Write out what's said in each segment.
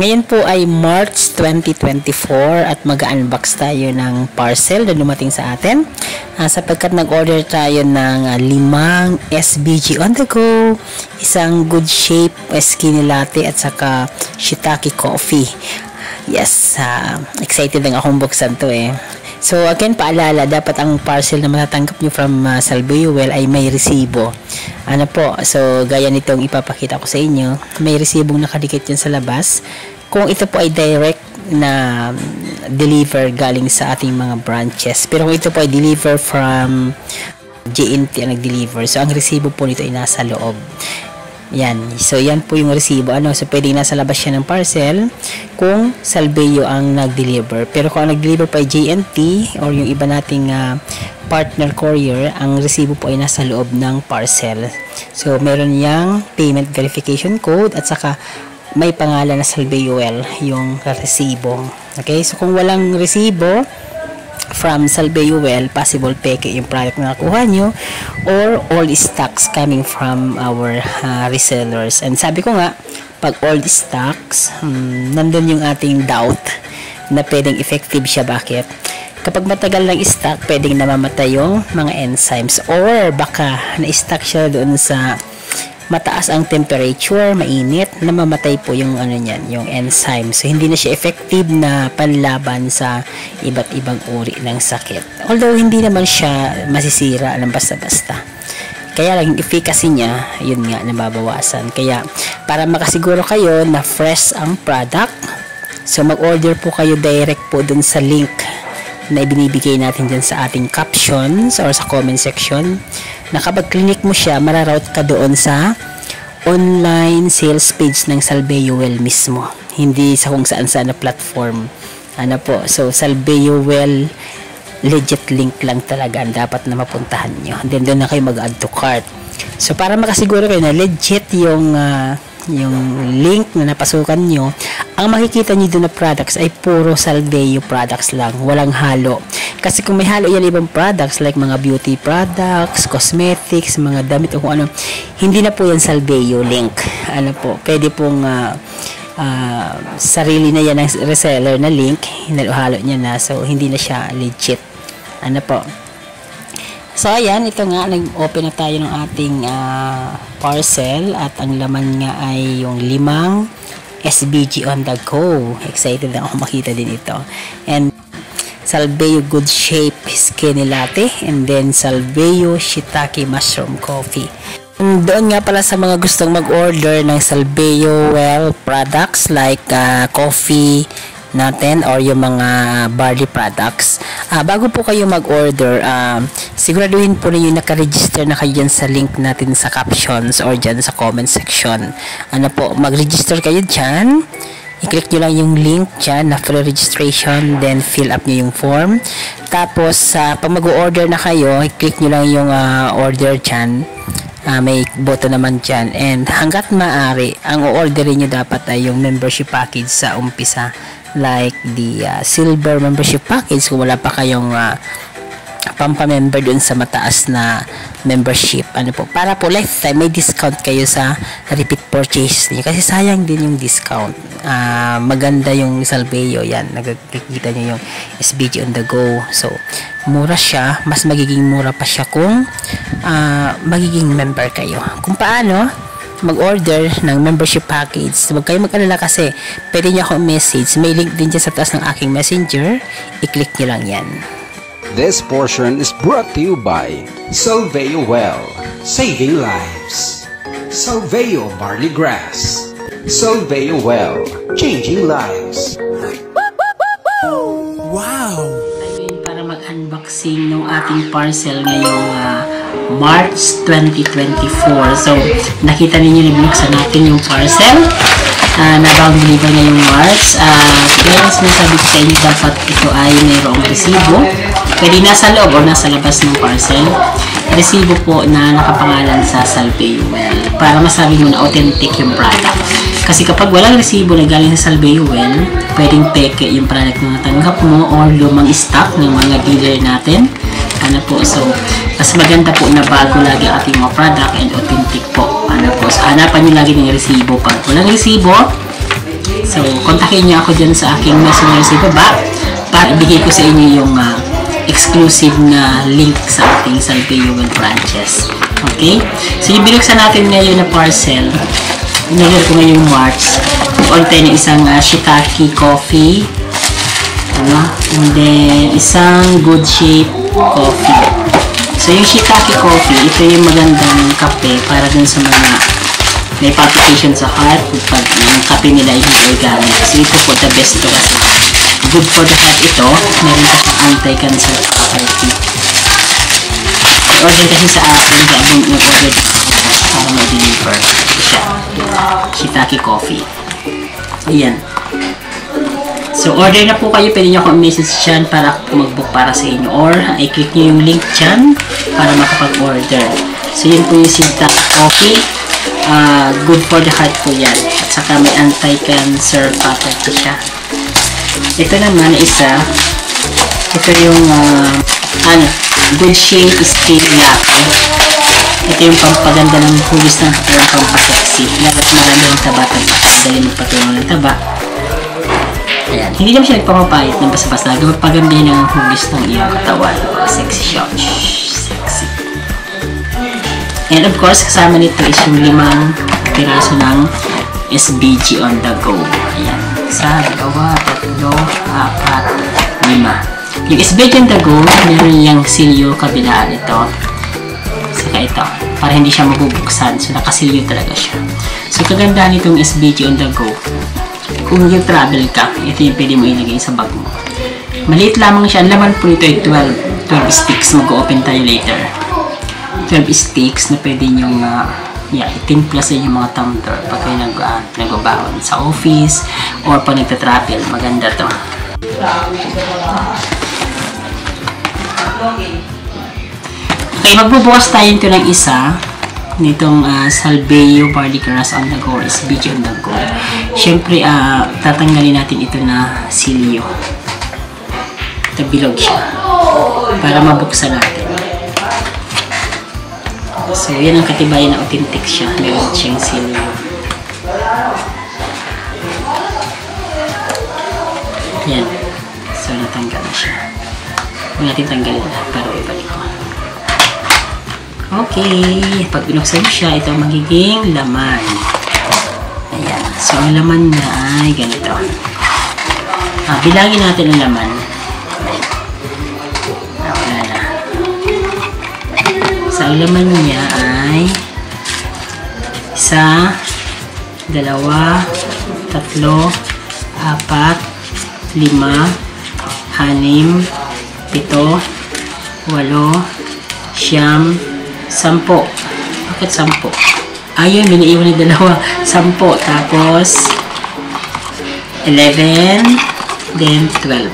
Ngayon po ay March 2024 at mag-unbox tayo ng parcel na dumating sa atin sapagkat nag-order tayo ng 5 SBG on the go, isang good shape skinny latte at saka shiitake coffee. Yes, excited lang akong buksan to eh. So again, paalala, dapat ang parcel na matatanggap nyo from Salveyo Well ay may resibo. Ano po, so gaya nitong ipapakita ko sa inyo, may resibong nakadikit yan sa labas. Kung ito po ay direct na deliver galing sa ating mga branches. Pero kung ito po ay deliver from JNT ang nag-deliver, so ang resibo po nito ay nasa loob. Yan. So, yan po yung resibo. So, pwedeng nasa labas siya ng parcel kung Salveyo ang nag-deliver. Pero kung ang nag-deliver pa ay JNT or yung iba nating partner courier, ang resibo po ay nasa loob ng parcel. So, meron yang payment verification code at saka may pangalan na Salveyo Well yung resibo. Okay? So, kung walang resibo from Salveyo Well, possible peke yung product na nakuha nyo or all stocks coming from our resellers. And sabi ko nga, pag all stocks, nandun yung ating doubt na pwedeng effective siya. Bakit? Kapag matagal lang stock, pwedeng namamatay yung mga enzymes or baka na-stock siya doon sa mataas ang temperature, mainit, namamatay po yung yung enzyme. So, hindi na siya effective na panlaban sa iba't ibang uri ng sakit. Although, hindi naman siya masisira ng basta-basta. Kaya lang, yung efficacy niya, yun nga, nababawasan. Kaya, para makasiguro kayo na fresh ang product, so mag-order po kayo direct po dun sa link na ibinibigay natin dyan sa ating captions or sa comment section, na kapag click mo siya, mararoute ka doon sa online sales page ng Salveyo Well mismo, hindi sa kung saan na platform. So Salveyo Well legit link lang talaga ang dapat na mapuntahan nyo, then doon na kayo mag-add to cart. So para makasiguro kayo na legit yung link na napasukan nyo, ang makikita nyo doon na products ay puro Salveyo products lang, walang halo. Kasi kung may halo yan ibang products like mga beauty products, cosmetics, mga damit o kung ano, hindi na po yan Salveyo link. Pwede pong sarili na yan ng reseller na link, halo niya na, so hindi na siya legit. So, ayan, ito nga, nag-open na tayo ng ating parcel at ang laman nga ay yung 5 SBG on the go. Excited na ako makita din ito. And Salveyo Good Shape Skinny Latte and then Salveyo Shiitake Mushroom Coffee. And doon nga pala sa mga gustong mag-order ng Salveyo Well products like coffee natin or yung mga barley products, bago po kayo mag-order, siguraduhin po ninyo naka-register na kayo dyan sa link natin sa captions or dyan sa comment section. Mag-register kayo dyan, i-click nyo lang yung link dyan na free registration, then fill up nyo yung form. Tapos pag mag-order na kayo, i-click nyo lang yung order dyan, may button naman dyan, and hanggat maaari ang o-orderin nyo dapat ay yung membership package sa umpisa, like the silver membership package kung wala pa kayong pampa-member dun sa mataas na membership. Para po lifetime may discount kayo sa repeat purchase niyo, kasi sayang din yung discount. Maganda yung Salveyo, yan, nakikita nyo yung SBG on the go. So mura siya, mas magiging mura pa siya kung magiging member kayo. Kung paano mag-order ng membership package, huwag kayo mag-alala kasi pwede niyo akong message, may link din dyan sa taas ng aking messenger, i-click nyo lang yan. This portion is brought to you by Salveyo Well, saving lives. Salveyo Barley Grass. Salveyo Well, changing lives. Wow! Ayun, para mag-unboxing ng ating parcel ngayong March 2024. So, nakita ninyo na binuksan natin yung parcel na bagong deliver na yung March. Kaya sinasabi ko sa inyo, dapat ito ay mayroong resibo. Pwede nasa loob o nasa labas ng parcel. Resibo po na nakapangalan sa Salveyo Well para masabi mo na authentic yung product. Kasi kapag walang resibo na galing sa Salveyo Well, pwedeng peke yung product na natanggap mo or lumang stock ng mga dealer natin. So, mas maganda po na bago lagi ang ating mga product and authentic po. So, hanapan nyo lagi ng resibo. Pag walang resibo, So, kontakin niyo ako dyan sa aking messenger sa baba para ibigay ko sa inyo yung exclusive na link sa ating Salveo Well branches. Okay? So, yung binuksan natin ngayon na parcel, in-order ko ngayong March. Order tayo ng isang shiitake coffee. And then, isang good shape coffee. So, yung shiitake coffee, ito yung magandang kape para dun sa mga may palpitation sa heart pag yung kape nila ay organic. So, ito po, the best to kasi. Good for the heart ito. Meron pa siyang anti-cancer property. I-order kasi sa akin, kaya yung-order para ma-deliver siya. Shiitake coffee. Ayan. So, order na po kayo. Pwede nyo akong message dyan para mag-book para sa inyo. Or, i-click nyo yung link dyan para makapag-order. So, yun po yung shiitake coffee. Good for the heart po yan. At saka may anti-cancer property siya. Ito naman isa. Ito yung good shape skin latte. Ito yung pampaganda ng hugis ng katawan, pampasexy. Lahat marami ng taba. Dali magpatungan ng taba. Ayan. Hindi naman siya nagpapapayat ng basta-basta. Paganda ng hugis ng iyong katawan. Sexy siya. Sexy. And of course, kasama nito is yung 5 piraso ng SBG on the go. Ayan. 1, 2, 3, 4, 5. Yung SBG on the go, meron yung silyo kabilaan ito. Saka ito. Para hindi siya mabubuksan. So, nakasilyo talaga siya. So, kagandahan nitong SBG on the go. Kung yung travel ka, ito yung pwede mo ilagay sa bag mo. Maliit lamang siya. Ang laman po nito ay 12 sticks. Mag-open tayo later. 12 sticks na pwede nyong itimpla sa inyong mga tumbler pag kayo nagbabaon sa office or pag nagta-travel. Maganda to. Okay, magbubukas tayo ito ng isa nitong Salveo Barley Grass on the go, SBG on the go. Siyempre, tatanggalin natin ito na silyo. Ito bilog siya para mabuksan natin. So, yan ang katibayan na authentic siya. Meron siyang silyo. Yan. So, natanggal na siya. Huwag natin tanggalin lahat para ibalik ko. Okay. Pag binuksan siya, ito magiging laman. Ayan. So, ang laman na ay ganito. Bilangin natin ang laman. Wala na. So, ang laman niya ay 1, 2, 3, 4, 5, 6, 7, 8, 8, 9, 10. Bakit 10? Ayun, minaiwan na 2. 10. Tapos, 11, then 12.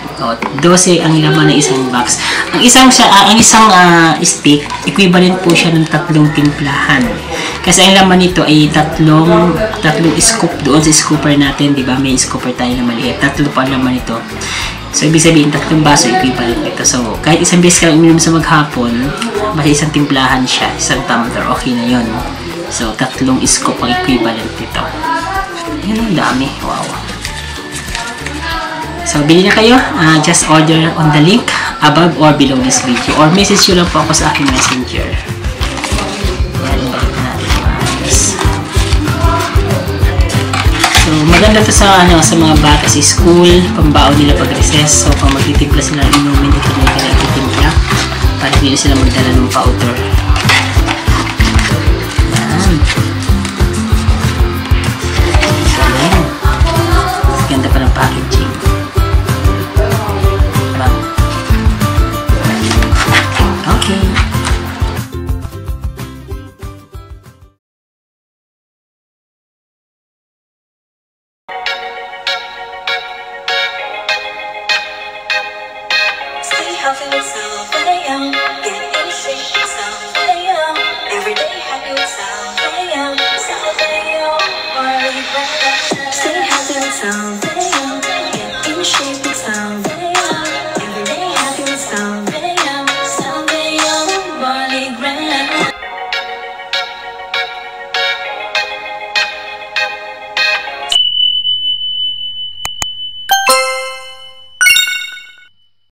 12 ang laman ng isang box. Ang isang stick, equivalent po siya ng 3 timplahan. Kasi ang laman nito ay 3 scoop doon sa scooper natin, di ba? May scooper tayo na maliit. 3 pa ang laman nito. So, ibig sabihin, 3 baso equivalent nito. So, kahit isang beses ka lang uminom sa maghapon, basta isang timplahan siya, isang tumbler, okay na yun. So, 3 scoop ang equivalent nito. Yan ang dami. Wow. So, bili na kayo. Just order on the link above or below this video. Or message nyo lang po ako sa aking messenger. Yan, balik natin guys. So, maganda to sa mga bata sa school, pambaon nila pag-recess. So, pag magtitimpla sila ng inumin, dito nila ititimpla para hindi sila magdala ng powder.